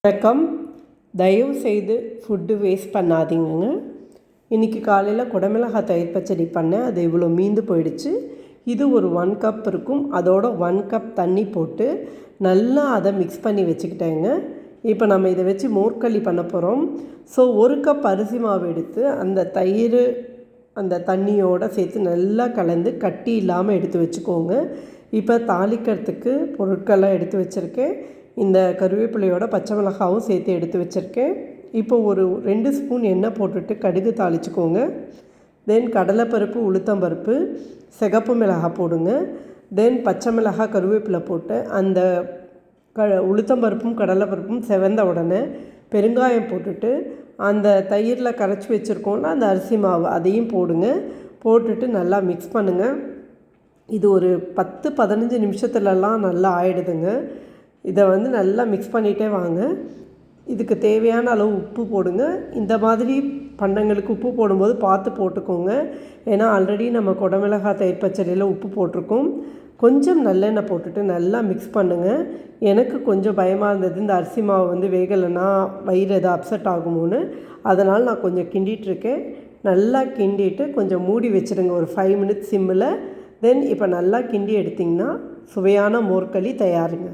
வணக்கம். தயவு செய்து ஃபுட்டு வேஸ்ட் பண்ணாதீங்கங்க. இன்றைக்கி காலையில் குடமிளகாய் தயிர் பச்சடி பண்ணேன். அது இவ்வளோ மீந்து போயிடுச்சு. இது ஒரு 1 கப் இருக்கும். அதோட 1 கப் தண்ணி போட்டு நல்லா அதை மிக்ஸ் பண்ணி வச்சுக்கிட்டேங்க. இப்போ நம்ம இதை வச்சு மோர்க்களி பண்ண போகிறோம். ஸோ 1 கப் அரிசி மாவு எடுத்து அந்த தயிர் அந்த தண்ணியோடு சேர்த்து நல்லா கலந்து கட்டி இல்லாமல் எடுத்து வச்சுக்கோங்க. இப்போ தாளிக்கிறதுக்கு பொருட்கள்லாம் எடுத்து வச்சுருக்கேன். இந்த கருவேப்பிலையோட பச்சை மிளகாவும் சேர்த்து எடுத்து வச்சுருக்கேன். இப்போ ஒரு 2 ஸ்பூன் எண்ணெய் போட்டுட்டு கடுகு தாளிச்சுக்கோங்க. தென் கடலைப்பருப்பு, உளுத்தம்பருப்பு, சிகப்பு மிளகாய் போடுங்க. தென் பச்சை மிளகாய், கருவேப்பிலை போட்டு அந்த உளுத்தம்பருப்பும் கடலைப்பருப்பும் செவந்த உடனே பெருங்காயம் போட்டுட்டு அந்த தயிரில் கரைச்சி வச்சுருக்கோம்ல அந்த அரிசி மாவு அதையும் போடுங்க. போட்டுட்டு நல்லா மிக்ஸ் பண்ணுங்கள். இது ஒரு 10-15 நிமிஷத்துலலாம் நல்லா ஆயிடுதுங்க. இதை நல்லா மிக்ஸ் பண்ணிகிட்டே வாங்க. இதுக்கு தேவையான அளவு உப்பு போடுங்க. இந்த மாதிரி பண்டங்களுக்கு உப்பு போடும்போது பார்த்து போட்டுக்கோங்க. ஏன்னா ஆல்ரெடி நம்ம குடமிளகாய் தயிர் பச்சடியில் உப்பு போட்டிருக்கோம். கொஞ்சம் நல்லெண்ணெய் போட்டுட்டு நல்லா மிக்ஸ் பண்ணுங்கள். எனக்கு கொஞ்சம் பயமாக இருந்தது, இந்த அரிசி மாவு வேகலைன்னா வயிறு எதாவது அப்செட் ஆகுமோன்னு. அதனால் நான் கொஞ்சம் கிண்டிகிட்ருக்கேன். நல்லா கிண்டிட்டு கொஞ்சம் மூடி வச்சுடுங்க ஒரு 5 மினிட்ஸ் சிம்மில். தென் இப்போ நல்லா கிண்டி எடுத்திங்கன்னா சுவையான மோர்க்களி தயாருங்க.